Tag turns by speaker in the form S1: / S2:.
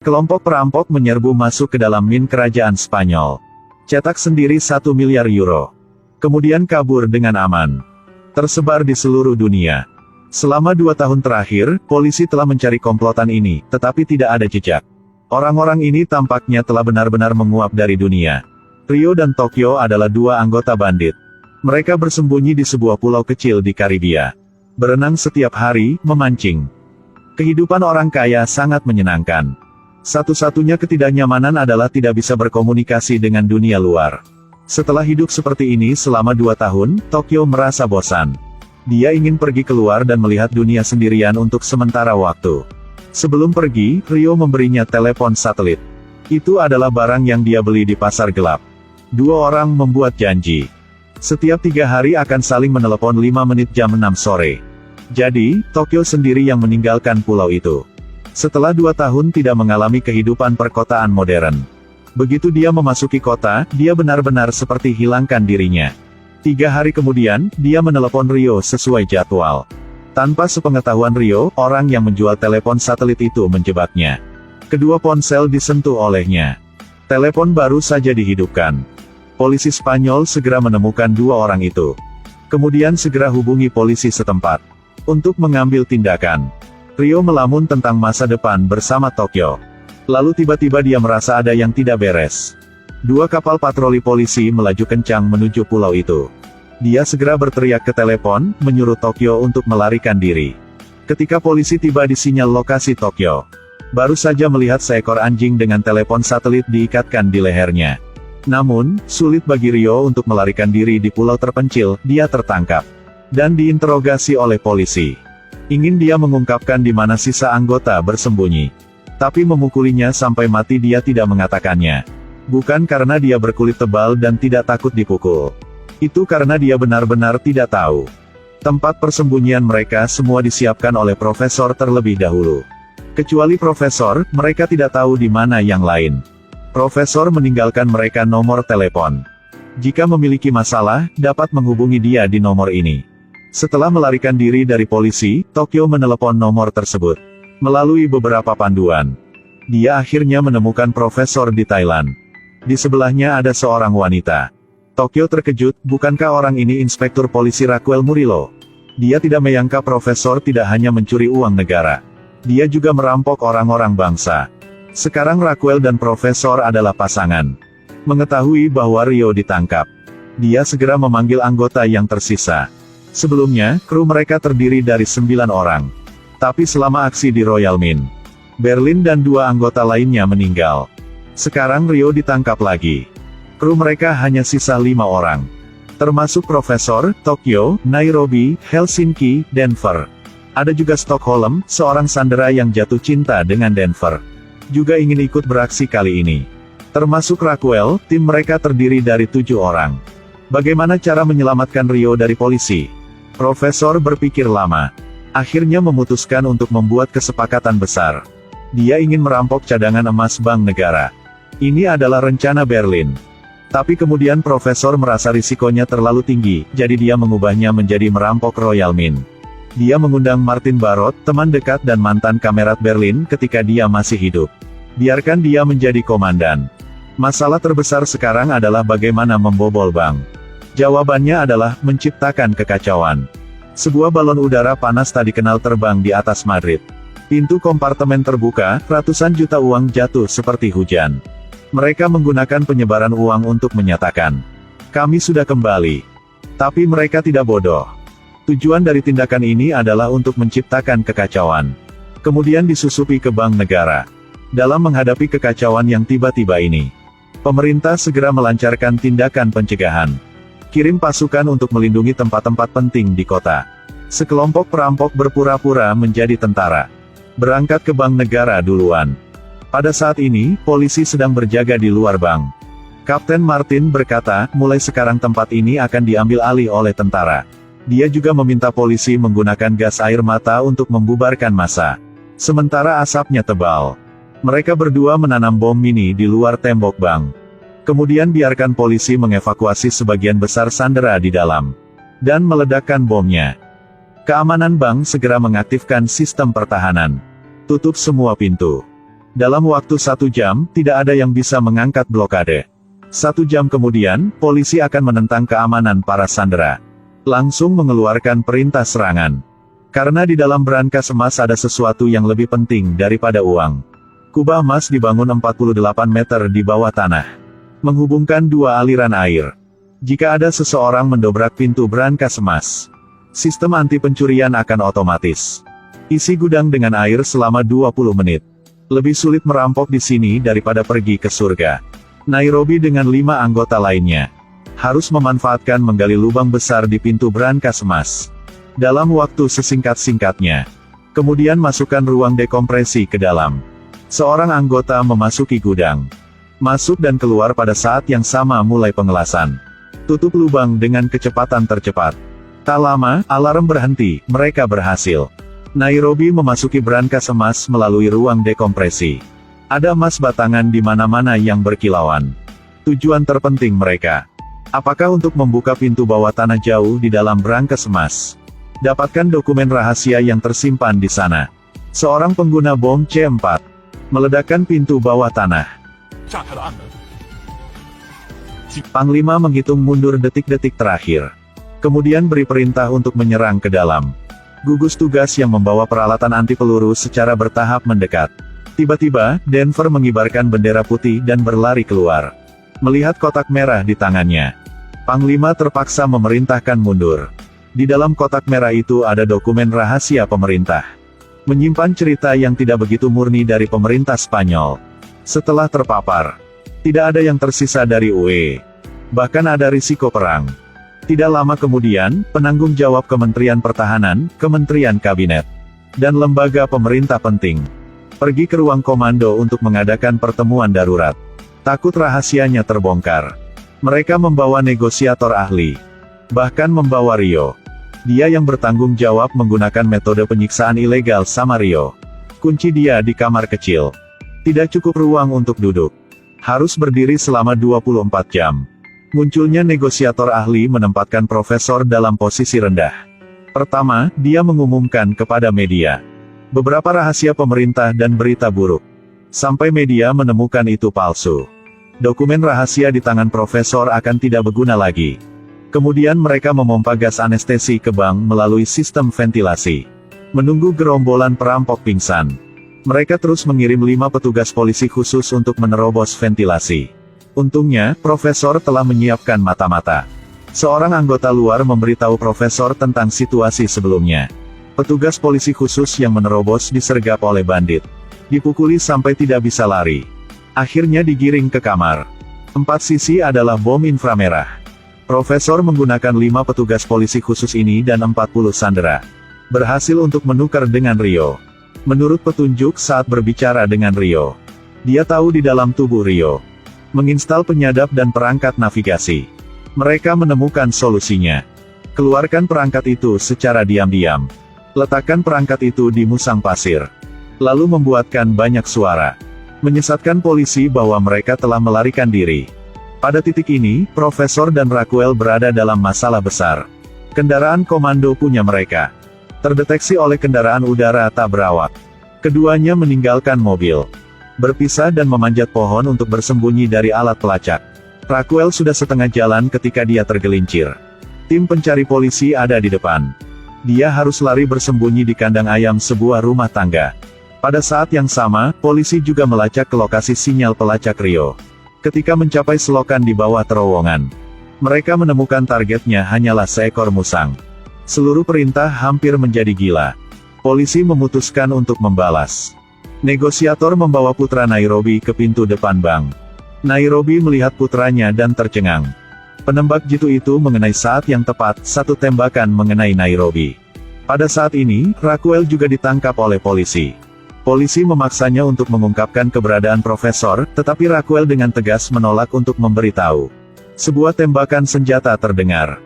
S1: Kelompok perampok menyerbu masuk ke dalam min kerajaan Spanyol. Cetak sendiri 1 miliar euro. Kemudian kabur dengan aman. Tersebar di seluruh dunia. Selama 2 tahun terakhir, polisi telah mencari komplotan ini, tetapi tidak ada jejak. Orang-orang ini tampaknya telah benar-benar menguap dari dunia. Rio dan Tokyo adalah 2 anggota bandit. Mereka bersembunyi di sebuah pulau kecil di Karibia. Berenang setiap hari, memancing. Kehidupan orang kaya sangat menyenangkan. Satu-satunya ketidaknyamanan adalah tidak bisa berkomunikasi dengan dunia luar. Setelah hidup seperti ini selama 2 tahun, Tokyo merasa bosan. Dia ingin pergi keluar dan melihat dunia sendirian untuk sementara waktu. Sebelum pergi, Rio memberinya telepon satelit. Itu adalah barang yang dia beli di pasar gelap. 2 orang membuat janji. Setiap 3 hari akan saling menelepon 5 menit jam 6 sore. Jadi, Tokyo sendiri yang meninggalkan pulau itu. Setelah 2 tahun tidak mengalami kehidupan perkotaan modern. Begitu dia memasuki kota, dia benar-benar seperti hilangkan dirinya. 3 hari kemudian, dia menelepon Rio sesuai jadwal. Tanpa sepengetahuan Rio, orang yang menjual telepon satelit itu menjebaknya. Kedua ponsel disentuh olehnya. Telepon baru saja dihidupkan. Polisi Spanyol segera menemukan 2 orang itu. Kemudian segera hubungi polisi setempat untuk mengambil tindakan. Rio melamun tentang masa depan bersama Tokyo. Lalu tiba-tiba dia merasa ada yang tidak beres. 2 kapal patroli polisi melaju kencang menuju pulau itu. Dia segera berteriak ke telepon, menyuruh Tokyo untuk melarikan diri. Ketika polisi tiba di sinyal lokasi Tokyo, baru saja melihat seekor anjing dengan telepon satelit diikatkan di lehernya. Namun, sulit bagi Rio untuk melarikan diri di pulau terpencil. Dia tertangkap dan diinterogasi oleh polisi. Ingin dia mengungkapkan di mana sisa anggota bersembunyi. Tapi memukulinya sampai mati dia tidak mengatakannya. Bukan karena dia berkulit tebal dan tidak takut dipukul. Itu karena dia benar-benar tidak tahu. Tempat persembunyian mereka semua disiapkan oleh profesor terlebih dahulu. Kecuali profesor, mereka tidak tahu di mana yang lain. Profesor meninggalkan mereka nomor telepon. Jika memiliki masalah, dapat menghubungi dia di nomor ini. Setelah melarikan diri dari polisi, Tokyo menelepon nomor tersebut. Melalui beberapa panduan, dia akhirnya menemukan profesor di Thailand. Di sebelahnya ada seorang wanita. Tokyo terkejut, bukankah orang ini inspektur polisi Raquel Murillo? Dia tidak menyangka profesor tidak hanya mencuri uang negara. Dia juga merampok orang-orang bangsa. Sekarang Raquel dan profesor adalah pasangan. Mengetahui bahwa Rio ditangkap, dia segera memanggil anggota yang tersisa. Sebelumnya, kru mereka terdiri dari 9 orang. Tapi selama aksi di Royal Mint, Berlin dan 2 anggota lainnya meninggal. Sekarang Rio ditangkap lagi. Kru mereka hanya sisa 5 orang. Termasuk Profesor, Tokyo, Nairobi, Helsinki, Denver. Ada juga Stockholm, seorang sandera yang jatuh cinta dengan Denver. Juga ingin ikut beraksi kali ini. Termasuk Raquel, tim mereka terdiri dari 7 orang. Bagaimana cara menyelamatkan Rio dari polisi? Profesor berpikir lama. Akhirnya memutuskan untuk membuat kesepakatan besar. Dia ingin merampok cadangan emas bank negara. Ini adalah rencana Berlin. Tapi kemudian profesor merasa risikonya terlalu tinggi, jadi dia mengubahnya menjadi merampok Royal Mint. Dia mengundang Martin Barot, teman dekat dan mantan kamerat Berlin ketika dia masih hidup. Biarkan dia menjadi komandan. Masalah terbesar sekarang adalah bagaimana membobol bank. Jawabannya adalah menciptakan kekacauan. Sebuah balon udara panas tak dikenal terbang di atas Madrid. Pintu kompartemen terbuka, ratusan juta uang jatuh seperti hujan. Mereka menggunakan penyebaran uang untuk menyatakan, "Kami sudah kembali." Tapi mereka tidak bodoh. Tujuan dari tindakan ini adalah untuk menciptakan kekacauan. Kemudian disusupi ke bank negara. Dalam menghadapi kekacauan yang tiba-tiba ini, pemerintah segera melancarkan tindakan pencegahan. Kirim pasukan untuk melindungi tempat-tempat penting di kota. Sekelompok perampok berpura-pura menjadi tentara. Berangkat ke bank negara duluan. Pada saat ini, polisi sedang berjaga di luar bank. Kapten Martin berkata, mulai sekarang tempat ini akan diambil alih oleh tentara. Dia juga meminta polisi menggunakan gas air mata untuk membubarkan massa. Sementara asapnya tebal. Mereka berdua menanam bom mini di luar tembok bank. Kemudian biarkan polisi mengevakuasi sebagian besar sandera di dalam. Dan meledakkan bomnya. Keamanan bank segera mengaktifkan sistem pertahanan. Tutup semua pintu. Dalam waktu 1 jam, tidak ada yang bisa mengangkat blokade. 1 jam kemudian, polisi akan menentang keamanan para sandera. Langsung mengeluarkan perintah serangan. Karena di dalam brankas emas ada sesuatu yang lebih penting daripada uang. Kubah emas dibangun 48 meter di bawah tanah. Menghubungkan 2 aliran air. Jika ada seseorang mendobrak pintu brankas emas, sistem anti pencurian akan otomatis. Isi gudang dengan air selama 20 menit. Lebih sulit merampok di sini daripada pergi ke surga. Nairobi dengan 5 anggota lainnya harus memanfaatkan menggali lubang besar di pintu brankas emas dalam waktu sesingkat-singkatnya. Kemudian masukkan ruang dekompresi ke dalam. Seorang anggota memasuki gudang, masuk dan keluar pada saat yang sama mulai pengelasan. Tutup lubang dengan kecepatan tercepat. Tak lama, alarm berhenti, mereka berhasil. Nairobi memasuki brankas emas melalui ruang dekompresi. Ada emas batangan di mana-mana yang berkilauan. Tujuan terpenting mereka, apakah untuk membuka pintu bawah tanah jauh di dalam brankas emas? Dapatkan dokumen rahasia yang tersimpan di sana. Seorang pengguna bom C4 meledakkan pintu bawah tanah. Panglima menghitung mundur detik-detik terakhir. Kemudian beri perintah untuk menyerang ke dalam. Gugus tugas yang membawa peralatan anti peluru secara bertahap mendekat. Tiba-tiba, Denver mengibarkan bendera putih dan berlari keluar. Melihat kotak merah di tangannya, Panglima terpaksa memerintahkan mundur. Di dalam kotak merah itu ada dokumen rahasia pemerintah. Menyimpan cerita yang tidak begitu murni dari pemerintah Spanyol. Setelah terpapar, tidak ada yang tersisa dari UE. Bahkan ada risiko perang. Tidak lama kemudian, penanggung jawab Kementerian Pertahanan, Kementerian Kabinet, dan lembaga pemerintah penting pergi ke ruang komando untuk mengadakan pertemuan darurat. Takut rahasianya terbongkar. Mereka membawa negosiator ahli. Bahkan membawa Rio. Dia yang bertanggung jawab menggunakan metode penyiksaan ilegal sama Rio. Kunci dia di kamar kecil. Tidak cukup ruang untuk duduk. Harus berdiri selama 24 jam. Munculnya negosiator ahli menempatkan profesor dalam posisi rendah. Pertama, dia mengumumkan kepada media beberapa rahasia pemerintah dan berita buruk. Sampai media menemukan itu palsu. Dokumen rahasia di tangan profesor akan tidak berguna lagi. Kemudian mereka memompa gas anestesi ke bank melalui sistem ventilasi. Menunggu gerombolan perampok pingsan. Mereka terus mengirim 5 petugas polisi khusus untuk menerobos ventilasi. Untungnya, profesor telah menyiapkan mata-mata. Seorang anggota luar memberitahu profesor tentang situasi sebelumnya. Petugas polisi khusus yang menerobos disergap oleh bandit. Dipukuli sampai tidak bisa lari. Akhirnya digiring ke kamar. 4 sisi adalah bom inframerah. Profesor menggunakan 5 petugas polisi khusus ini dan 40 sandera. Berhasil untuk menukar dengan Rio. Menurut petunjuk saat berbicara dengan Rio, dia tahu di dalam tubuh Rio menginstal penyadap dan perangkat navigasi. Mereka menemukan solusinya. Keluarkan perangkat itu secara diam-diam. Letakkan perangkat itu di musang pasir. Lalu membuatkan banyak suara. Menyesatkan polisi bahwa mereka telah melarikan diri. Pada titik ini, Profesor dan Raquel berada dalam masalah besar. Kendaraan komando punya mereka terdeteksi oleh kendaraan udara tak berawak. Keduanya meninggalkan mobil, berpisah dan memanjat pohon untuk bersembunyi dari alat pelacak. Raquel sudah setengah jalan ketika dia tergelincir. Tim pencari polisi ada di depan. Dia harus lari bersembunyi di kandang ayam sebuah rumah tangga. Pada saat yang sama, polisi juga melacak ke lokasi sinyal pelacak Rio. Ketika mencapai selokan di bawah terowongan, mereka menemukan targetnya hanyalah seekor musang. Seluruh perintah hampir menjadi gila. Polisi memutuskan untuk membalas. Negosiator membawa putra Nairobi ke pintu depan bank. Nairobi melihat putranya dan tercengang. Penembak jitu itu mengenai saat yang tepat, satu tembakan mengenai Nairobi. Pada saat ini, Raquel juga ditangkap oleh polisi. Polisi memaksanya untuk mengungkapkan keberadaan profesor, tetapi Raquel dengan tegas menolak untuk memberitahu. Sebuah tembakan senjata terdengar.